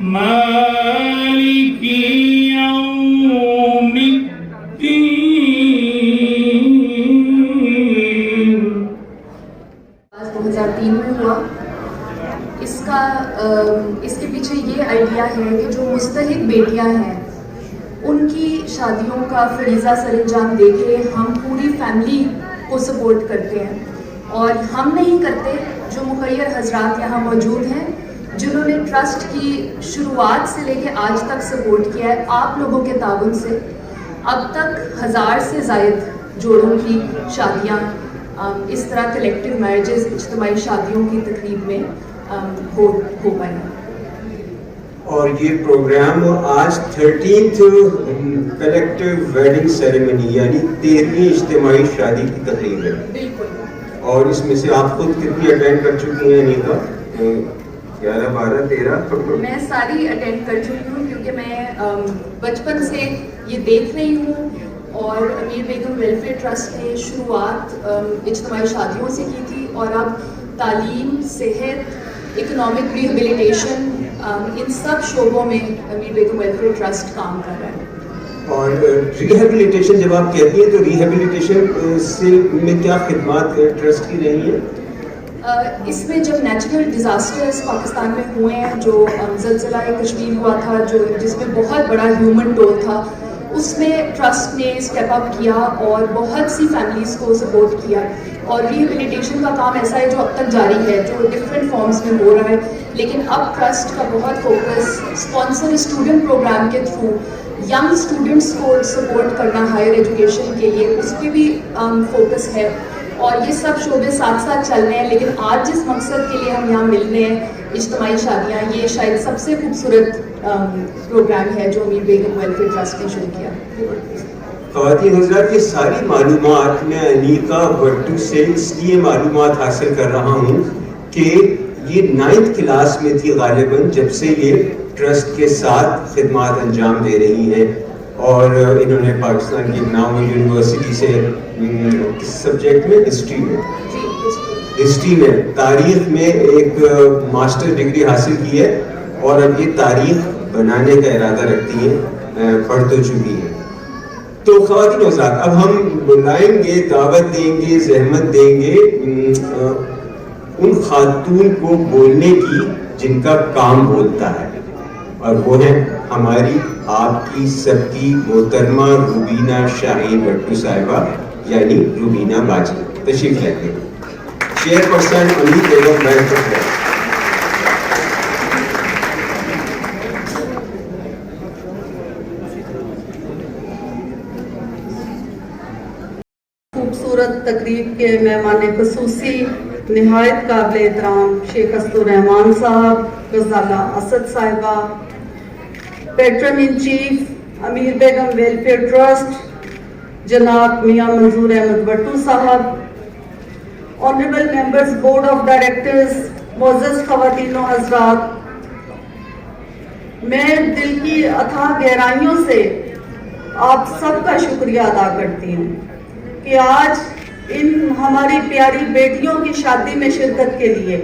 مالك يوم الدين. 2003 میں ہوا. اس کے پیچھے یہ آئیڈیا ہے کہ جو مستحق بیٹیاں ہیں ان کی شادیوں کا فریضہ سر انجام دے کے ہم پوری فیملی کو سپورٹ کرتے ہیں. اور ہم نہیں کرتے، جو مخیر حضرات یہاں موجود ہیں جنہوں نے ٹرسٹ کی شروعات سے لے کے آج تک سپورٹ کیا ہے، آپ لوگوں کے تعاون سے اب تک 1000 سے زائد جوڑوں کی شادیاں اس طرح کلیکٹیو میرجز، اجتماعی شادیوں کی تقریب میں ہو پائے. اور یہ پروگرام آج 13th کلیکٹیو ویڈنگ سیریمنی یعنی 13ویں اجتماعی شادی کی تقریب ہے. بالکل. اور اس میں سے آپ خود کتنی اٹینڈ کر چکی ہیں انیتا؟ 11 12 13 میں ساری اٹینڈ کر چکی ہوں کیونکہ میں بچپن سے یہ دیکھ رہی ہوں. اور امیر بیگم ویلفیئر ٹرسٹ نے شروعات اجتماعی شادیوں سے کی تھی اور اب تعلیم، صحت، اکنامک ریہیبلیٹیشن، ان سب شعبوں میں امیر بیگم ویلفیئر ٹرسٹ کام کر رہا ہے. اور ریہیبلیٹیشن جب آپ کہتی ہیں تو ریہیبلیٹیشن سے میں کیا خدمات ٹرسٹ کی رہی ہیں؟ اس میں جب نیچرل ڈیزاسٹرز پاکستان میں ہوئے ہیں، جو زلزلہ کشمیر ہوا تھا جس میں بہت بڑا ہیومن ٹول تھا، اس میں ٹرسٹ نے اسٹیپ اپ کیا اور بہت سی فیملیز کو سپورٹ کیا. اور ریہیبلیٹیشن کا کام ایسا ہے جو اب تک جاری ہے، جو ڈفرینٹ فارمز میں ہو رہا ہے. لیکن اب ٹرسٹ کا بہت فوکس اسپانسر اسٹوڈنٹ پروگرام کے تھرو ینگ اسٹوڈنٹس کو سپورٹ کرنا ہائر ایجوکیشن کے لیے، اس پہ بھی فوکس ہے. اور یہ سب شعبے ساتھ ساتھ چل رہے ہیں. لیکن آج جس مقصد کے لیے ہم یہاں مل رہے ہیں، اجتماعی شادیاں، یہ شاید سب سے خوبصورت پروگرام ہے جو امیر بیگم ویلفیئر ٹرسٹ نے شروع کیا. خواتین حضرات، یہ ساری معلومات میں انیتا بھٹو سے اس لیے معلومات حاصل کر رہا ہوں کہ یہ 9th کلاس میں تھی غالباً جب سے یہ ٹرسٹ کے ساتھ خدمات انجام دے رہی ہیں. اور انہوں نے پاکستان کی ناؤ یونیورسٹی سے کس سبجیکٹ میں؟ ہسٹری میں تاریخ میں ایک ماسٹر ڈگری حاصل کی ہے اور اب یہ تاریخ بنانے کا ارادہ رکھتی ہیں، پڑھ تو چکی ہے. تو خواتین حضرات، اب ہم بلائیں گے، دعوت دیں گے، زحمت دیں گے ان خاتون کو بولنے کی جن کا کام بولتا ہے، اور وہ ہیں ہماری آپ کی سب کی محترمہ روبینہ شاہین بھٹو صاحبہ، یعنی روبینہ باجی. تشریف لائیں. چیئر پرسن امیر بیگم ویلفیئر ٹرسٹ. خوبصورت تقریب کے مہمان خصوصی نہایت قابل احترام شیخ اسدالرحمان صاحب، غزالہ اسد صاحبہ، pattern in chief Amir Begum welfare trust جناب میاں منظور احمد بھٹو صاحب، honourable members board of directors, معزز خواتین و حضرات، میں دل کی اتھاہ گہرائیوں سے آپ سب کا شکریہ ادا کرتی ہوں کہ آج ان ہماری پیاری بیٹیوں کی شادی میں شرکت کے لیے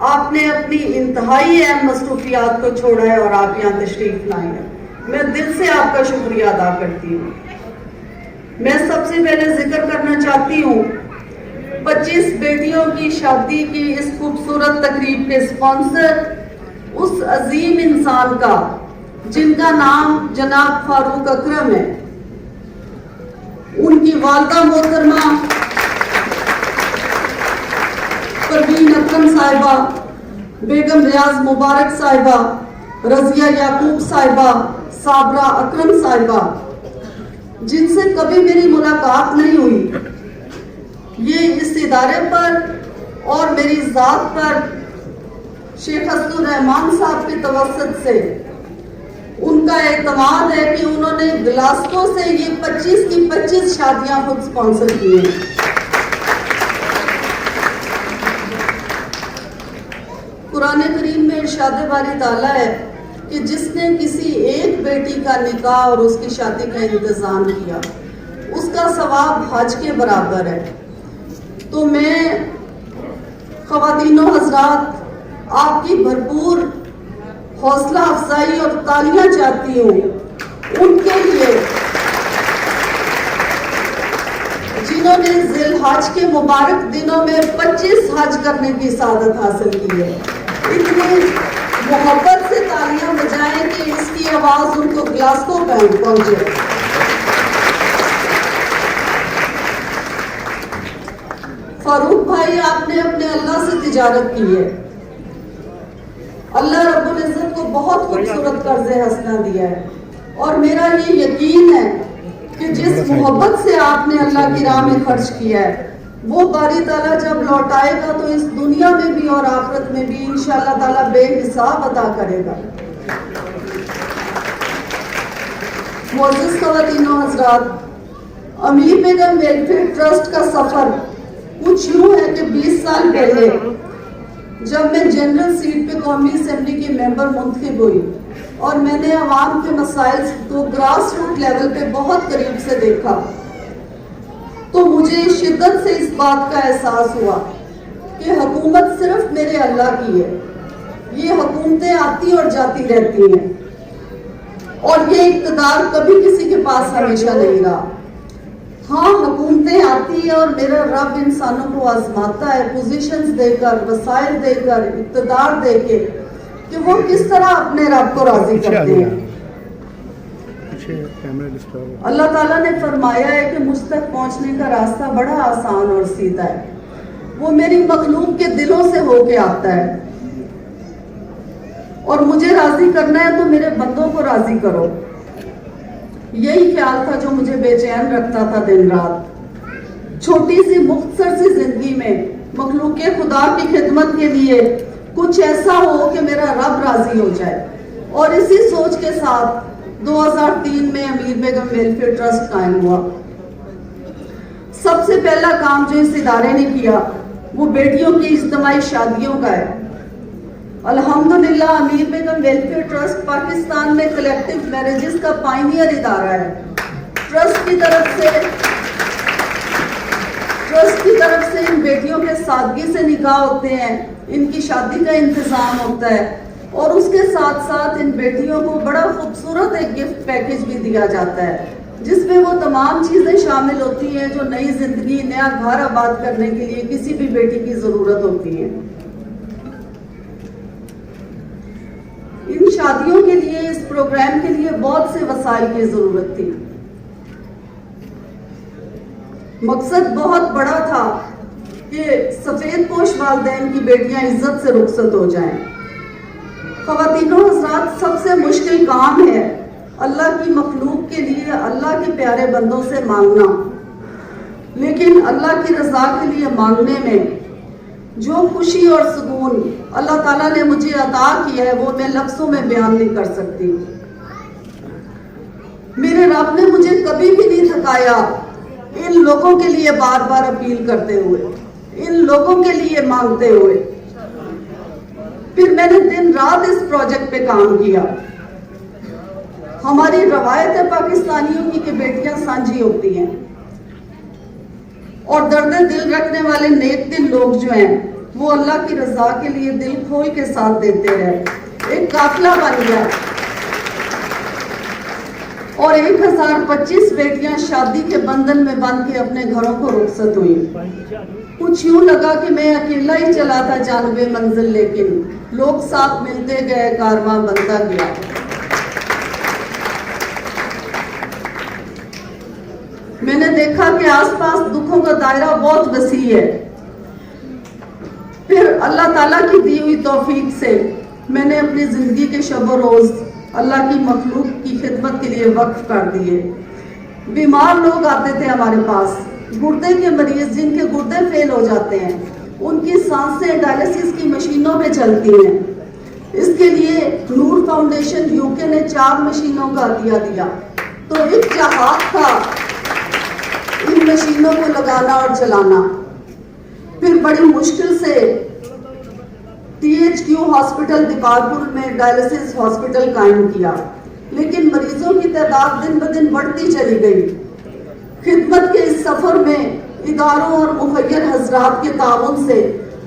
آپ نے اپنی انتہائی اہم مصروفیات کو چھوڑا ہے اور آپ یہاں تشریف لائے ہیں. میں دل سے آپ کا شکریہ ادا کرتی ہوں. میں سب سے پہلے ذکر کرنا چاہتی ہوں 25 بیٹیوں کی شادی کی اس خوبصورت تقریب کے اسپانسر اس عظیم انسان کا جن کا نام جناب فاروق اکرم ہے. ان کی والدہ محترمہ پروین اکرم صاحبہ، بیگم ریاض مبارک صاحبہ، رضیہ یعقوب صاحبہ، صابرہ اکرم صاحبہ، جن سے کبھی میری ملاقات نہیں ہوئی. یہ اس ادارے پر اور میری ذات پر شیخ اسدالرحمان صاحب کے توسط سے ان کا اعتماد ہے کہ انہوں نے گلاسکو سے یہ 25 کی 25 شادیاں خود سپانسر کی ہیں. قرآن کریم میں ارشاد باری تعالیٰ ہے کہ جس نے کسی ایک بیٹی کا نکاح اور اس کی شادی کا انتظام کیا اس کا ثواب حج کے برابر ہے. تو میں خواتین و حضرات آپ کی بھرپور حوصلہ افزائی اور تالیاں چاہتی ہوں ان کے لیے جنہوں نے ذی الحج کے مبارک دنوں میں 25 حج کرنے کی سعادت حاصل کی ہے. اتنی محبت سے تالیاں بجائیں کہ اس کی آواز ان کو گلاسکو پہنچے. فاروق بھائی، آپ نے اپنے اللہ سے تجارت کی ہے. اللہ رب العزت کو بہت خوبصورت قرض حسنہ دیا ہے، اور میرا یہ یقین ہے کہ جس محبت سے آپ نے اللہ کی راہ میں خرچ کیا ہے وہ باری تعالیٰ جب لوٹائے گا تو اس دنیا میں بھی اور آخرت میں بھی انشاءاللہ تعالیٰ بے حساب عطا کرے گا. معزز خواتین و حضرات، امیر بیگم ویلفیئر ٹرسٹ کا سفر کچھ یوں ہے کہ 20 سال پہلے جب میں جنرل سیٹ پہ قومی اسمبلی کی ممبر منتخب ہوئی اور میں نے عوام کے مسائل کو گراس روٹ لیول پہ بہت قریب سے دیکھا تو مجھے شدت سے اس بات کا احساس ہوا کہ حکومت صرف میرے اللہ کی ہے. یہ حکومتیں آتی اور جاتی رہتی ہیں اور یہ اقتدار کبھی کسی کے پاس ہمیشہ نہیں رہا. ہاں، حکومتیں آتی ہیں اور میرا رب انسانوں کو آزماتا ہے پوزیشنز دے کر، وسائل دے کر، اقتدار دے کے کہ وہ کس طرح اپنے رب کو راضی کرتے ہیں. اللہ تعالیٰ نے فرمایا ہے کہ مجھ تک پہنچنے کا راستہ بڑا آسان اور سیدھا ہے. وہ میری مخلوق کے دلوں سے ہو کے آتا ہے اور مجھے راضی کرنا ہے تو میرے بندوں کو راضی کرو. یہی خیال تھا جو مجھے بے چین رکھتا تھا دن رات. چھوٹی سی مختصر سی زندگی میں مخلوق خدا کی خدمت کے لیے کچھ ایسا ہو کہ میرا رب راضی ہو جائے. اور اسی سوچ کے ساتھ 2003 میں امیر بیگم ویلفیئر ٹرسٹ قائم ہوا. سب سے پہلا کام جو اس ادارے نے کیا وہ بیٹیوں کی اجتماعی شادیوں کا ہے. الحمدللہ امیر بیگم ویلفیئر ٹرسٹ پاکستان میں کلیکٹیو میرجز کا پائنیئر ادارہ ہے. ٹرسٹ کی طرف سے ان بیٹیوں کے سادگی سے نکاح ہوتے ہیں، ان کی شادی کا انتظام ہوتا ہے اور اس کے ساتھ ساتھ ان بیٹیوں کو بڑا خوبصورت ایک گفٹ پیکج بھی دیا جاتا ہے جس میں وہ تمام چیزیں شامل ہوتی ہیں جو نئی زندگی، نیا گھر آباد کرنے کے لیے کسی بھی بیٹی کی ضرورت ہوتی ہے. ان شادیوں کے لیے، اس پروگرام کے لیے بہت سے وسائل کی ضرورت تھی. مقصد بہت بڑا تھا کہ سفید پوش والدین کی بیٹیاں عزت سے رخصت ہو جائیں. خواتین و حضرات، سب سے مشکل کام ہے اللہ کی مخلوق کے لیے اللہ کے پیارے بندوں سے مانگنا، لیکن اللہ کی رضا کے لیے مانگنے میں جو خوشی اور سکون اللہ تعالیٰ نے مجھے عطا کیا ہے وہ میں لفظوں میں بیان نہیں کر سکتی. میرے رب نے مجھے کبھی بھی نہیں تھکایا ان لوگوں کے لیے بار بار اپیل کرتے ہوئے، ان لوگوں کے لیے مانگتے ہوئے. پھر میں نے دن رات اس پروجیکٹ پہ کام کیا. ہماری روایت ہے پاکستانیوں کی کہ بیٹیاں سانجھی ہوتی ہیں اور درد دل رکھنے والے نیک دل لوگ جو ہیں وہ اللہ کی رضا کے لیے دل کھول کے ساتھ دیتے رہے. ایک قافلہ بن گیا اور 1025 بیٹیاں شادی کے بندھن میں بند کے اپنے گھروں کو رخصت ہوئی. کچھ یوں لگا کہ میں اکیلا ہی چلا تھا جانب منزل، لیکن لوگ ساتھ ملتے گئے، کارواں بنتا گیا. میں نے دیکھا کہ آس پاس دکھوں کا دائرہ بہت وسیع ہے. پھر اللہ تعالیٰ کی دی ہوئی توفیق سے میں نے اپنی زندگی کے شب و روز اللہ کی مخلوق کی خدمت کے لیے وقف کر دیے. بیمار لوگ آتے تھے ہمارے پاس، گردے کے مریض جن کے گردے فیل ہو جاتے ہیں، ان کی سانسیں ڈائلیسس کی مشینوں میں چلتی ہیں. اس کے لیے نور فاؤنڈیشن یوکے نے 4 مشینوں کا عطیہ دیا. تو ایک جہاد تھا ان مشینوں کو لگانا اور چلانا. پھر بڑی مشکل سے THQ ہاسپٹل دیپالپور میں ڈائلیسس ہاسپٹل قائم کیا، لیکن مریضوں کی تعداد دن بدن بڑھتی چلی گئی. خدمت کے اس سفر میں اداروں اور مخیر حضرات کے تعاون سے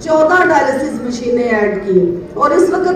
14 ڈائلیسس مشینیں ایڈ کی اور اس وقت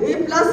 A+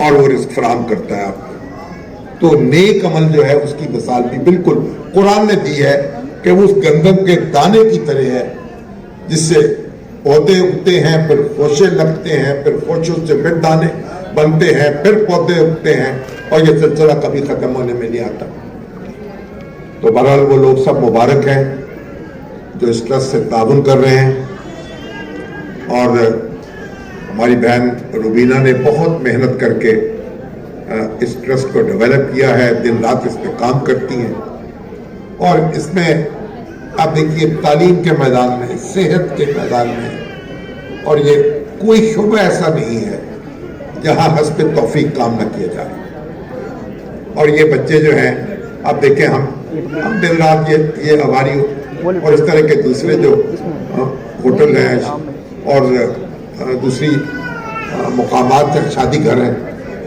اور وہ رزق فراہم کرتا ہے آپ کو. تو نیک عمل جو ہے اس کی مثال بھی بالکل قرآن نے دی ہے کہ وہ اس گندم کے دانے کی طرح ہے جس سے پودے اگتے ہیں, پھر خوشے لگتے ہیں, پھر خوشوں سے پھر دانے بنتے ہیں, پھر پودے اگتے ہیں, اور یہ سلسلہ کبھی ختم ہونے میں نہیں آتا. تو بہرحال وہ لوگ سب مبارک ہیں جو اس ٹرسٹ سے تعاون کر رہے ہیں. اور ہماری بہن روبینہ نے بہت محنت کر کے اس ٹرسٹ کو ڈیولپ کیا ہے, دن رات اس پہ کام کرتی ہیں. اور اس میں آپ دیکھیے تعلیم کے میدان میں, صحت کے میدان میں, اور یہ کوئی شعبہ ایسا نہیں ہے جہاں حسب توفیق کام نہ کیا جائے. اور یہ بچے جو ہیں آپ دیکھیں, ہم دن رات یہ ہماری اور اس طرح کے دوسرے جو ہوٹل ہیں اور دوسری مقامات ہیں, شادی گھر ہیں,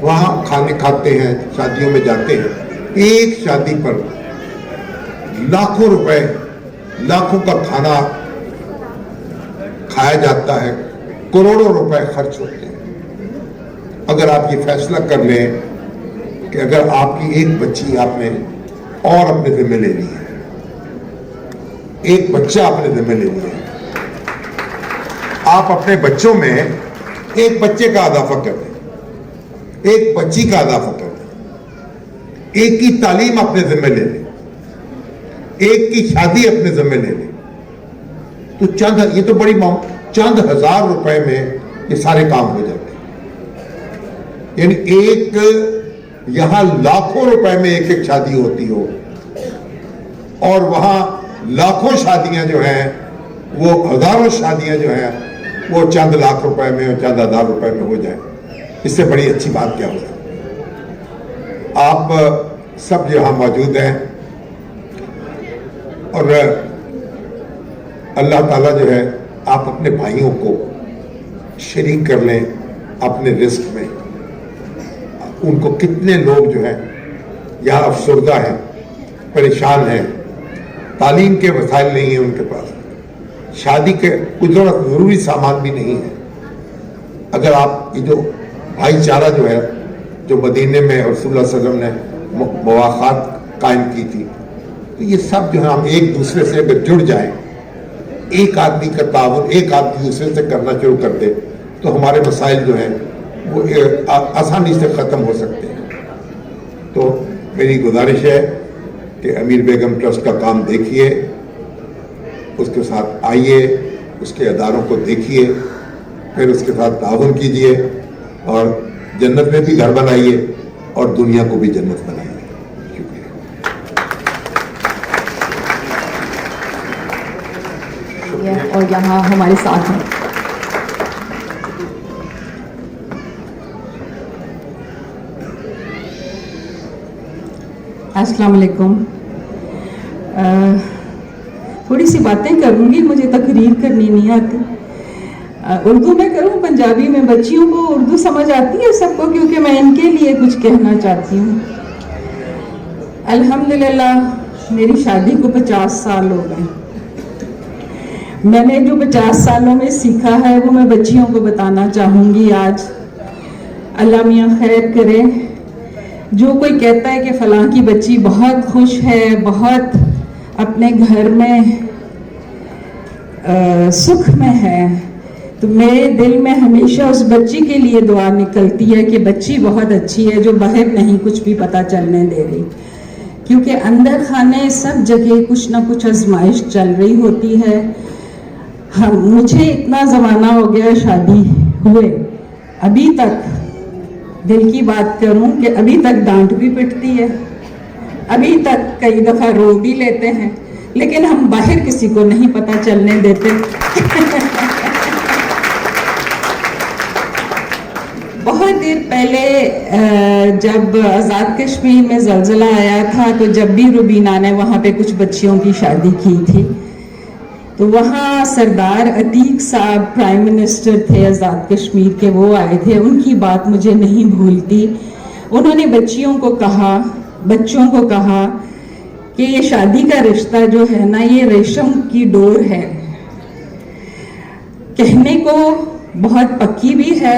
وہاں کھانے کھاتے ہیں, شادیوں میں جاتے ہیں. ایک شادی پر لاکھوں روپے, لاکھوں کا کھانا کھایا جاتا ہے, کروڑوں روپے خرچ ہوتے ہیں. اگر آپ یہ فیصلہ کر لیں کہ اگر آپ کی ایک بچی آپ نے اور اپنے ذمہ لے لی ہے, ایک بچہ اپنے ذمہ لے لیا ہے, آپ اپنے بچوں میں ایک بچے کا اضافہ کر دیں, ایک بچی کا اضافہ کر دیں, ایک کی تعلیم اپنے ذمہ لے لیں, ایک کی شادی اپنے ذمہ لے لیں, تو یہ تو بڑی چند ہزار روپے میں یہ سارے کام ہو جاتے ہیں. یعنی ایک یہاں لاکھوں روپے میں ایک ایک شادی ہوتی ہو, اور وہاں لاکھوں شادیاں جو ہیں, وہ ہزاروں شادیاں جو ہیں وہ چند لاکھ روپے میں اور چند ہزار روپے میں ہو جائیں. اس سے بڑی اچھی بات کیا ہوگی. آپ سب یہاں موجود ہیں, اور اللہ تعالیٰ جو ہے آپ اپنے بھائیوں کو شریک کر لیں اپنے رزق میں. ان کو کتنے لوگ جو ہیں یہاں افسردہ ہیں, پریشان ہیں, تعلیم کے وسائل نہیں ہیں ان کے پاس, شادی کے کچھ ضروری سامان بھی نہیں ہے. اگر آپ یہ جو بھائی چارہ جو ہے جو مدینے میں رسول اللہ صلی اللہ علیہ وسلم نے مواخات قائم کی تھی, تو یہ سب جو ہے ہم ایک دوسرے سے اگر جڑ جائیں, ایک آدمی کا تعاون ایک آدمی دوسرے سے کرنا شروع کر دے, تو ہمارے مسائل جو ہیں وہ آسانی سے ختم ہو سکتے ہیں. تو میری گزارش ہے کہ امیر بیگم ٹرسٹ کا کام دیکھیے, اس کے ساتھ آئیے, اس کے اداروں کو دیکھیے, پھر اس کے ساتھ تعاون کیجیے, اور جنت میں بھی گھر بنائیے اور دنیا کو بھی جنت بنائیے. شکریہ. اور یہاں ہمارے ساتھ ہیں السلام علیکم. تھوڑی سی باتیں کروں گی, مجھے تقریر کرنی نہیں آتی. اردو میں کروں, پنجابی میں؟ بچیوں کو اردو سمجھ آتی ہے سب کو, کیونکہ میں ان کے لیے کچھ کہنا چاہتی ہوں. الحمدللہ میری شادی کو 50 سال ہو گئے. میں نے جو 50 سالوں میں سیکھا ہے وہ میں بچیوں کو بتانا چاہوں گی آج. اللہ میاں خیر کرے. جو کوئی کہتا ہے کہ فلاں کی بچی بہت خوش ہے, بہت اپنے گھر میں سکھ میں ہے, تو میرے دل میں ہمیشہ اس بچی کے لیے دعا نکلتی ہے کہ بچی بہت اچھی ہے جو باہر نہیں کچھ بھی پتہ چلنے دے رہی. کیونکہ اندر خانے سب جگہ کچھ نہ کچھ آزمائش چل رہی ہوتی ہے. مجھے اتنا زمانہ ہو گیا شادی ہوئے, ابھی تک دل کی بات کروں کہ ابھی تک ڈانٹ بھی پٹتی ہے, ابھی تک کئی دفعہ رو بھی لیتے ہیں, لیکن ہم باہر کسی کو نہیں پتہ چلنے دیتے. بہت دیر پہلے جب آزاد کشمیر میں زلزلہ آیا تھا, تو جب بھی روبینہ نے وہاں پہ کچھ بچیوں کی شادی کی تھی, تو وہاں سردار عتیق صاحب پرائم منسٹر تھے آزاد کشمیر کے, وہ آئے تھے. ان کی بات مجھے نہیں بھولتی. انہوں نے بچوں کو کہا کہ یہ شادی کا رشتہ جو ہے نا, یہ ریشم کی ڈور ہے. کہنے کو بہت پکی بھی ہے,